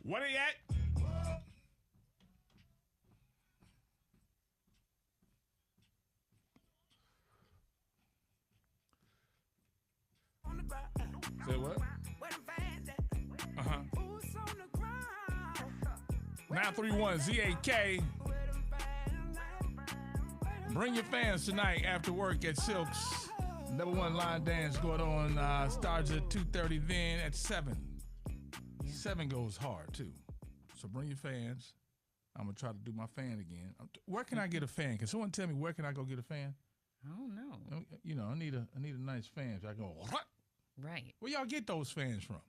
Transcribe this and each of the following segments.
What are you at? Say what? 931 ZAK. Bring your fans tonight after work at Silks. Number one line dance going on. Starts at 2:30. Then at 7. 7 goes hard too. So bring your fans. I'm gonna try to do my fan again. Where can I get a fan? Can someone tell me where can I go get a fan? I don't know. You know, I need a nice fan. So I go, what? Right. Where y'all get those fans from?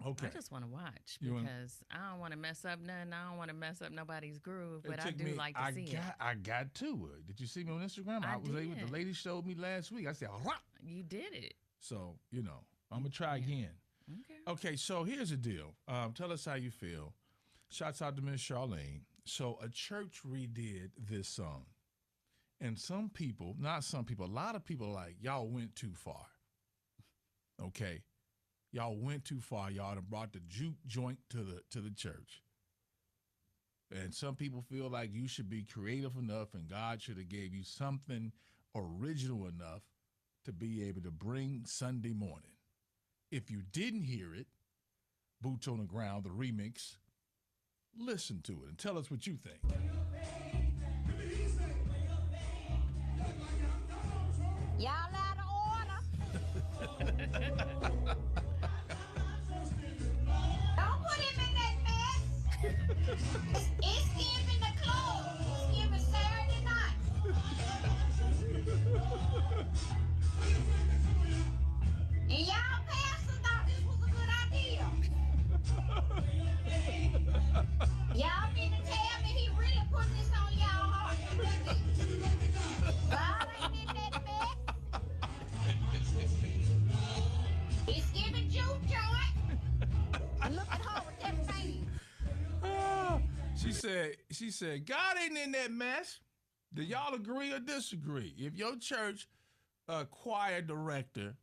Okay. I just want to watch because I don't want to mess up nothing. I don't want to mess up nobody's groove, but I do like to see it. I got to. Did you see me on Instagram? I was able. The lady showed me last week. I said, what? You did it. So, you know, I'm going to try again. Okay, so here's the deal. Tell us how you feel. Shouts out to Miss Charlene. So a church redid this song. And some people, not some people, a lot of people are like, y'all went too far. Okay? Y'all went too far. Y'all done brought the juke joint to the church. And some people feel like you should be creative enough and God should have gave you something original enough to be able to bring Sunday morning. If you didn't hear it, Boots on the Ground, the remix, listen to it and tell us what you think. Y'all out of order. Don't put him in that mess. It's him in the club. It's him Saturday night. And y'all pastors thought this was a good idea. Y'all need to tell me he really put this on y'all heart. God ain't in that mess. It's giving juke joint. Look at her with that face. She said, God ain't in that mess. Do y'all agree or disagree? If your church choir director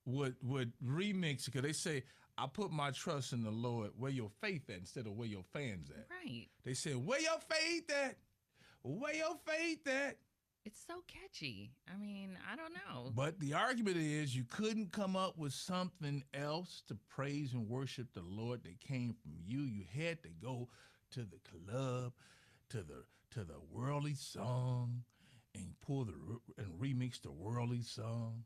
would remix it, because they say, I put my trust in the Lord, where your faith at instead of where your fans at. Right. They said, where your faith at? Where your faith at? It's so catchy. I mean, I don't know. But the argument is you couldn't come up with something else to praise and worship the Lord that came from you. You had to go to the club, to the worldly song, and and remix the worldly song.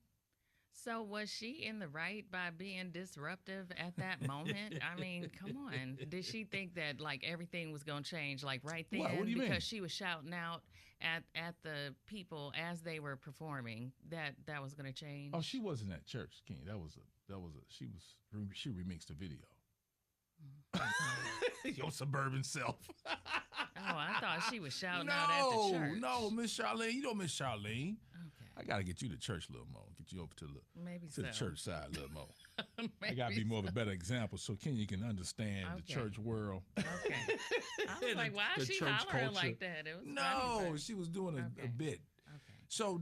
So was she in the right by being disruptive at that moment? I mean, come on. Did she think that like everything was going to change like right then? What do you mean? Because she was shouting out at the people as they were performing that was going to change. Oh, she wasn't at church, King. She remixed the video. Your suburban self. Oh, I thought she was shouting out at the church. No, Miss Charlene. You know Miss Charlene. Okay. I got to get you to church a little more. Get you over to the church side a little more. I got to be more of a better example so Kenya can understand the church world. Okay. I was like, why is she hollering like that? It was funny, she was doing a bit. Okay. So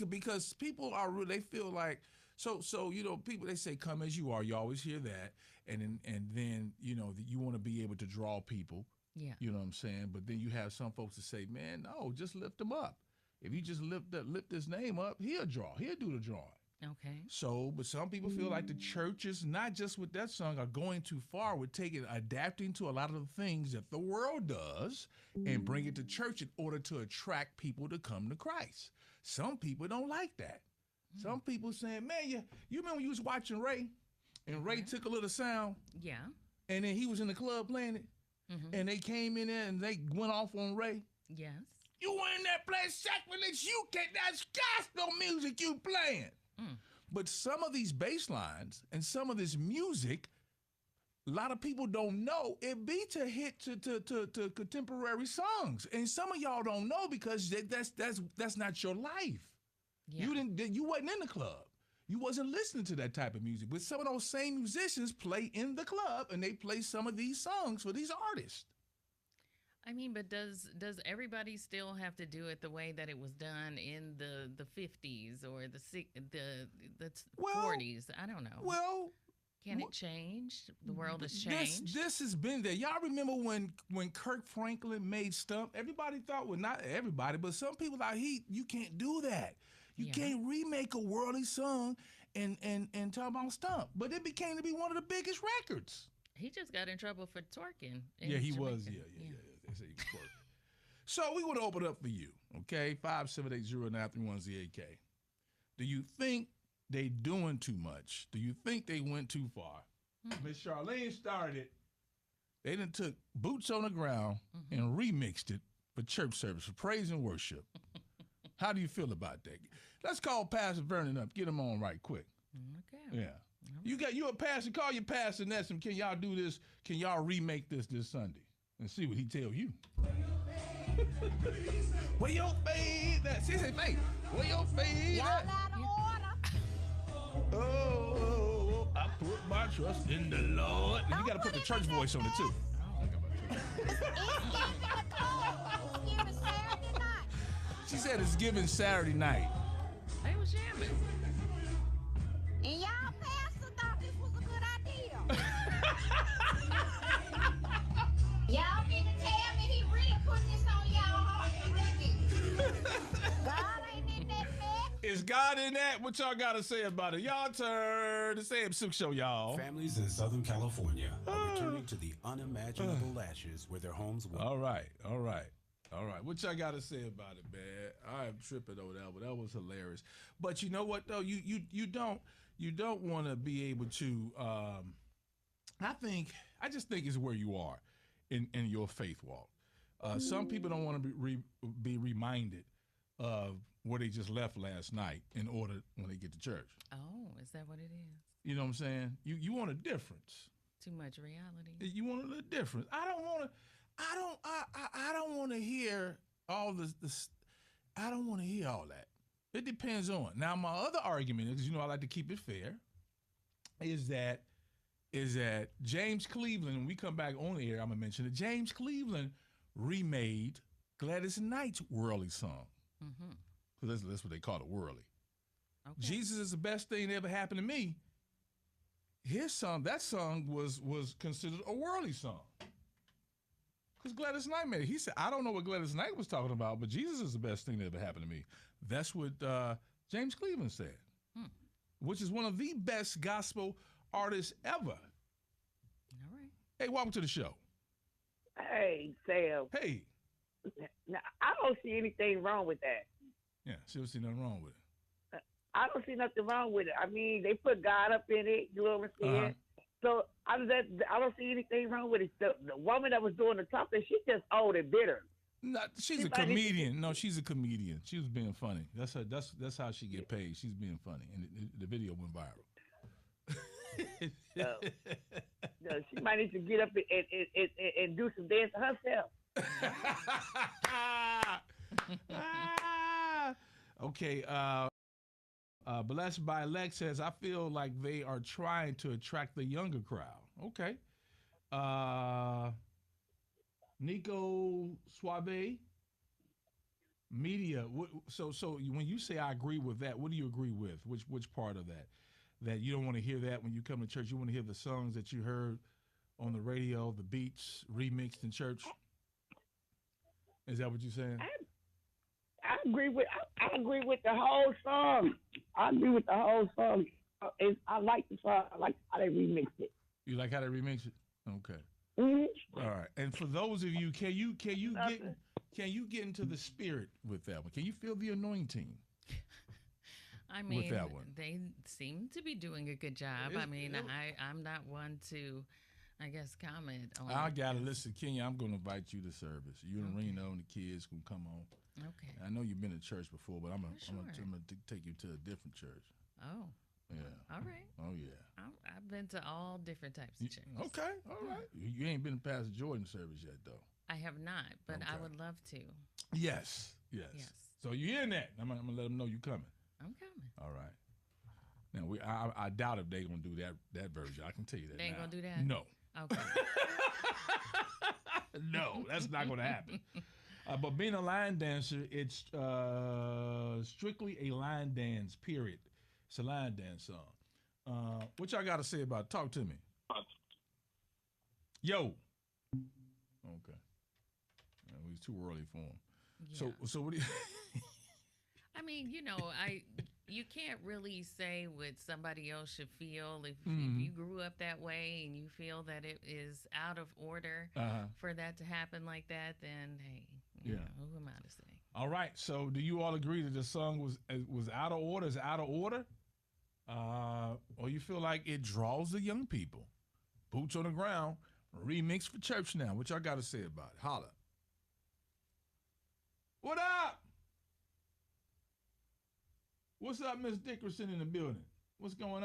because people are they feel like so you know people they say come as you are. You always hear that, and then you know you want to be able to draw people. Yeah. You know what I'm saying? But then you have some folks that say, man, no, just lift them up. If you just lift his name up, he'll do the drawing. Okay. So, but some people feel like the churches, not just with that song, are going too far with adapting to a lot of the things that the world does and bring it to church in order to attract people to come to Christ. Some people don't like that. Some people saying, man, you remember when you was watching Ray and Ray took a little sound? Yeah. And then he was in the club playing it and they came in there and they went off on Ray? Yes. You went in there playing sacrilege. That's gospel music you playing. But some of these bass lines and some of this music, a lot of people don't know it beats a hit to contemporary songs. And some of y'all don't know because that's not your life. Yeah. You wasn't in the club. You wasn't listening to that type of music. But some of those same musicians play in the club and they play some of these songs for these artists. I mean, but does everybody still have to do it the way that it was done in the 50s or the 40s? I don't know. Well, Can it change? The world has This changed. this has been there. Y'all remember when Kirk Franklin made Stump? Everybody thought, well, not everybody, but some people thought you can't do that. You Yeah. can't remake a worldly song and talk about Stump. But it became to be one of the biggest records. He just got in trouble for twerking. in Yeah, he Jamaica. was. Yeah. They say he was close. So we want to open up for you, okay? 5780931ZAK. Do you think they doing too much? Do you think they went too far? Miss Charlene started it. They done took Boots on the Ground and remixed it for church service, for praise and worship. How do you feel about that? Let's call Pastor Vernon up. Get him on right quick. Okay. Yeah. You a pastor, call your pastor and ask him, can y'all do this? Can y'all remake this Sunday? And see what he tell you. Where your faith at? See, say faith. Where your faith Y'all at? out of order. Oh, I put my trust in the Lord. And you got to put the church voice on it too. It's giving the clothes. It's giving Saturday night. She said it's given Saturday night. They was jamming. And y'all pastor thought this was a good idea. Y'all need to tell me he really put this on y'all heart to record. God ain't in that mess. Is God in that? What y'all got to say about it? Y'all turn. The Sam Suk Show, y'all. Families in Southern California are returning to the unimaginable ashes where their homes were. All right. What y'all got to say about it, man? I am tripping over that, but that was hilarious. But you know what though? You don't want to be able to. I just think it's where you are in your faith walk. Some people don't want to be reminded of where they just left last night in order when they get to church. Oh, is that what it is? You know what I'm saying? You want a difference. Too much reality. You want a little difference. I don't want to hear all this. I don't want to hear all that. It depends on. Now, my other argument is, I like to keep it fair, is that James Cleveland, when we come back on the air, I'm going to mention it, James Cleveland remade Gladys Knight's Worldly song. Because that's what they call it, Worldly. Okay. Jesus is the best thing that ever happened to me. His song, that song was considered a worldly song. Because Gladys Knight made it. He said, I don't know what Gladys Knight was talking about, but Jesus is the best thing that ever happened to me. That's what James Cleveland said, which is one of the best gospel artists ever. All right. Hey, welcome to the show. Hey, Sam. Hey. Now, I don't see anything wrong with that. Yeah, she don't see nothing wrong with it. I don't see nothing wrong with it. I mean, they put God up in it, you know what I'm saying? So I don't see anything wrong with it. The woman that was doing the talking, she's just old and bitter. No, she's a comedian. No, she's a comedian. She was being funny. That's her. That's how she get paid. She's being funny, and the video went viral. No, she might need to get up and do some dancing herself. Okay. Blessed by Lex says, I feel like they are trying to attract the younger crowd. Okay. Nico Suave media. So when you say I agree with that, what do you agree with? Which part of that? That you don't want to hear that when you come to church. You want to hear the songs that you heard on the radio, the beats remixed in church. Is that what you're saying? I agree with the whole song. I agree with the whole song. I like the song. I like how they remixed it. You like how they remix it? Okay. Mm-hmm. All right. And for those of you, can you get into the spirit with that one? Can you feel the anointing? I mean, with that one? They seem to be doing a good job. I'm not one to, I guess, comment on I it. got to listen, Kenya. I'm going to invite you to service. You and Reno and the kids can come on. Okay. I know you've been to church before, but I'm going Sure. to take you to a different church. Oh. Yeah. All right. Oh, yeah. I've been to all different types of churches. Okay. All right. You ain't been to Pastor Jordan's service yet, though. I have not, but I Okay. would love to. Yes. Yes. So you hearing that? I'm going to let them know you coming. I'm coming. All right. Now, I doubt if they're going to do that version. I can tell you that They ain't now. gonna do that? No. Okay. No, that's not going to happen. But being a line dancer, it's strictly a line dance, period. It's a line dance song. What y'all got to say about it? Talk to me. Yo. Okay. It was too early for him. Yeah. So what do you? I mean, you can't really say what somebody else should feel if you grew up that way and you feel that it is out of order for that to happen like that. Then hey, you know, who am I to say? All right. So do you all agree that the song was out of order? Is out of order? Or you feel like it draws the young people? Boots on the ground, remix for church now. What y'all got to say about it? Holla. What up? What's up, Miss Dickerson in the building? What's going on?